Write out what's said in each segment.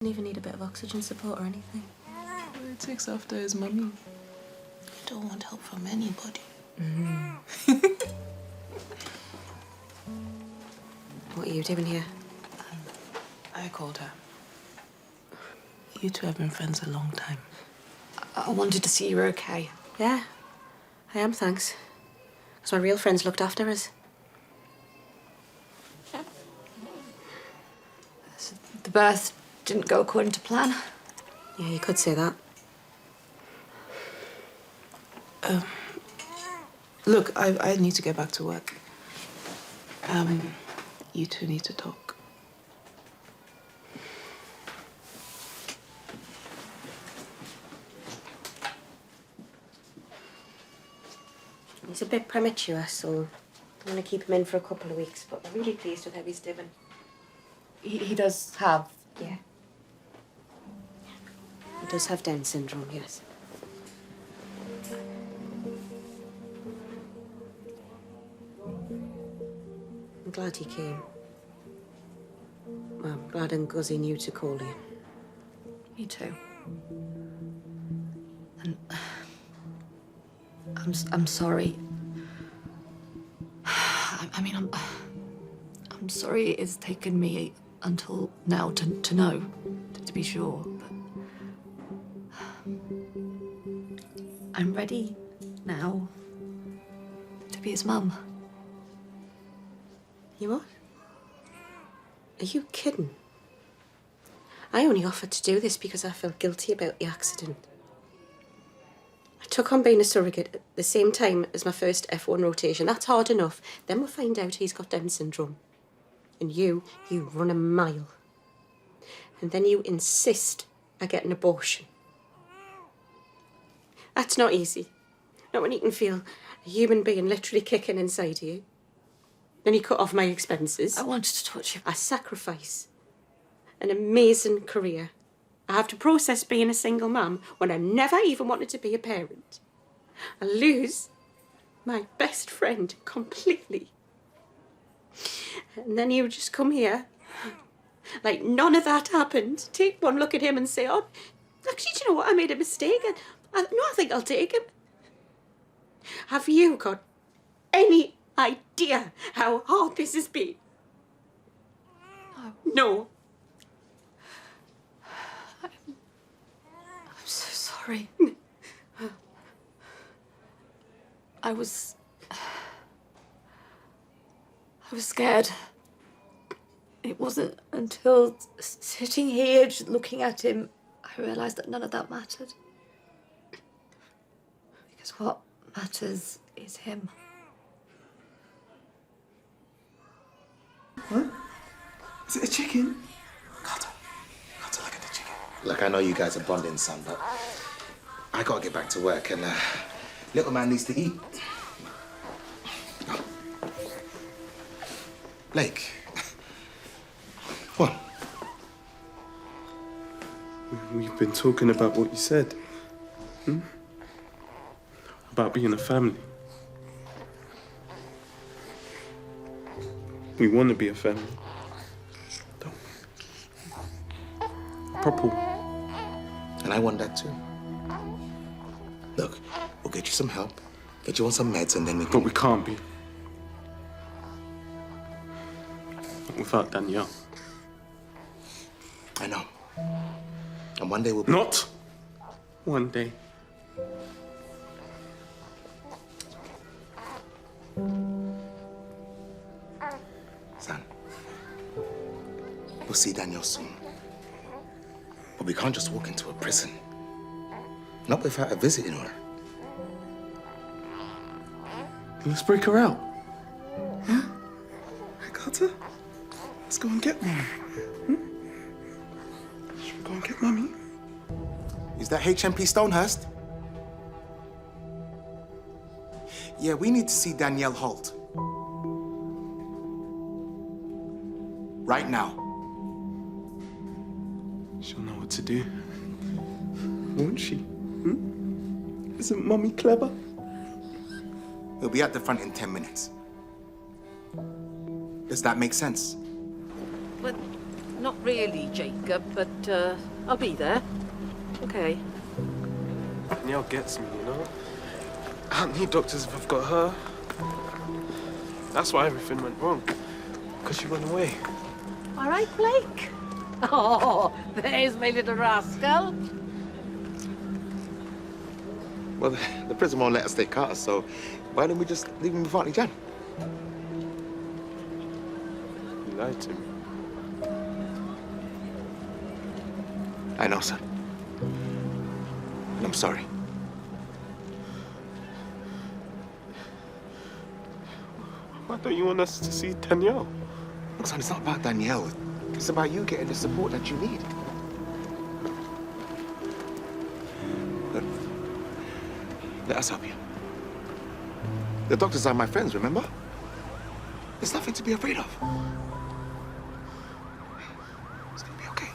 Doesn't even need a bit of oxygen support or anything. Well, it takes after his mummy. I don't want help from anybody. What are you doing here? I called her. You two have been friends a long time. I wanted to see you were okay. Yeah, I am, thanks. Because my real friends looked after us. So the birth didn't go according to plan? Yeah, you could say that. Look, I need to get back to work. You two need to talk. He's a bit premature, so I'm going to keep him in for a couple of weeks, but I'm really pleased with how he's doing. He does have... Yeah. He does have Down syndrome, yes. I'm glad he came. Well, I'm glad Ngozi knew to call you. Me too. And I'm sorry. I mean, I'm sorry it's taken me until now to know, to be sure. But I'm ready now to be his mum. You what? Are you kidding? I only offered to do this because I felt guilty about the accident. I took on being a surrogate at the same time as my first F1 rotation. That's hard enough. Then we'll find out he's got Down syndrome. And you run a mile. And then you insist I get an abortion. That's not easy. Not when you can feel a human being literally kicking inside of you. Then you cut off my expenses. I wanted to touch you. I sacrifice an amazing career. I have to process being a single mum when I never even wanted to be a parent. I lose my best friend completely. And then you just come here, like none of that happened. Take one look at him and say, oh, actually, do you know what? I made a mistake. I think I'll take him. Have you got any idea how hard this has been? No. I'm so sorry. I was scared. It wasn't until sitting here just looking at him I realised that none of that mattered. Because what matters is him. What? Is it a chicken? Carter, look at the chicken. Look, I know you guys are bonding, son, but I gotta get back to work and little man needs to eat. Blake. What? We've been talking about what you said. About being a family. We want to be a family. Don't we? Proper. And I want that too. Look, we'll get you some help, get you on some meds, and then we can... But we can't be. Not without Danielle. I know. And one day we'll be... Not one day. Son, we'll see Danielle soon. But we can't just walk into a prison. Not without a visiting her. Let's break her out. Yeah? Hey, Carter, let's go and get Mummy. Should we go and get Mummy? Is that HMP Stonehurst? Yeah, we need to see Danielle Holt. Right now. She'll know what to do. Won't she? Isn't Mummy clever? We'll be at the front in 10 minutes. Does that make sense? But Not really, Jacob, but I'll be there. Okay. Danielle gets me, you know? I don't need doctors if I've got her. That's why everything went wrong. Because she went away. All right, Blake. Oh, there's my little rascal. Well, the prison won't let us take Carter, so why don't we just leave him with Auntie Jan? You lied to me. I know, son. And I'm sorry. Why don't you want us to see Danielle? Look, son, it's not about Danielle. It's about you getting the support that you need. Look, let us help you. The doctors are my friends, remember? There's nothing to be afraid of. It's gonna be okay.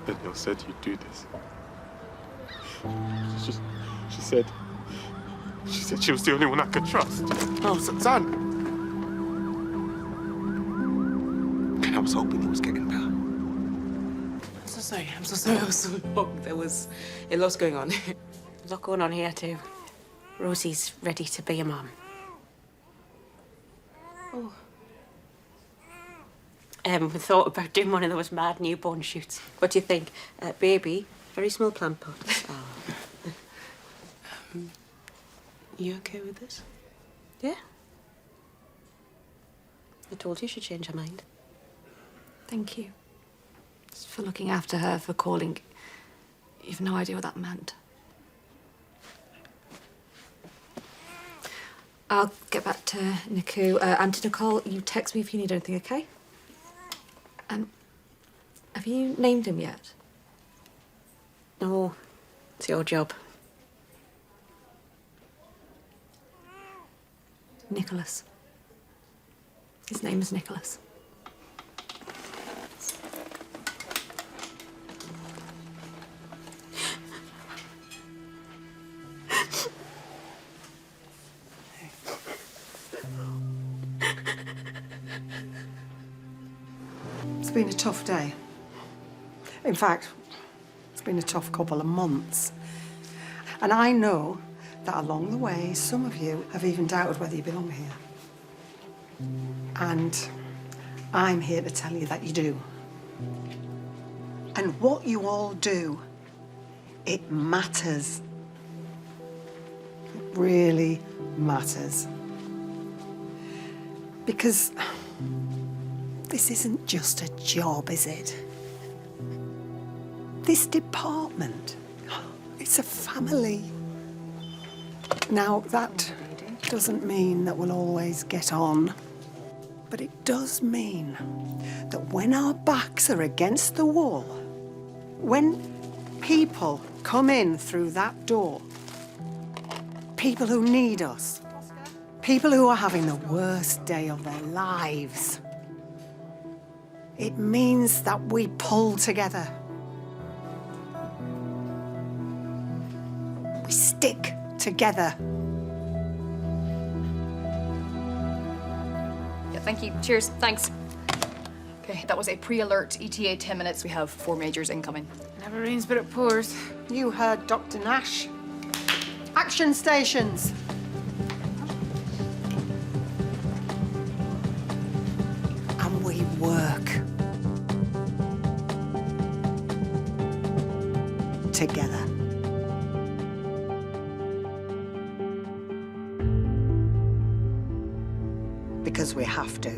Danielle said you'd do this. She said she was the only one I could trust. No, son. And I was hoping it was getting better. I'm so sorry. I'm so sorry I was so long. There was a lot going on. There's a lot going on here too. Rosie's ready to be a mum. Oh. We thought about doing one of those mad newborn shoots. What do you think? Baby, very small plant pot. Oh. You okay with this? Yeah. I told you she'd change her mind. Thank you. Just for looking after her, for calling. You've no idea what that meant. I'll get back to Nicole. And to Nicole, you text me if you need anything, okay? Have you named him yet? No, it's your job. Nicholas. His name is Nicholas. It's been a tough day. In fact, it's been a tough couple of months. And I know that along the way, some of you have even doubted whether you belong here. And I'm here to tell you that you do. And what you all do, it matters. It really matters. Because this isn't just a job, is it? This department, it's a family. Now, that doesn't mean that we'll always get on, but it does mean that when our backs are against the wall, when people come in through that door, people who need us, people who are having the worst day of their lives, it means that we pull together. We stick together. Yeah, thank you. Cheers. Thanks. Okay, that was a pre-alert ETA 10 minutes. We have 4 majors incoming. Never rains but it pours. You heard Dr. Nash. Action stations. And we work together. Because we have to.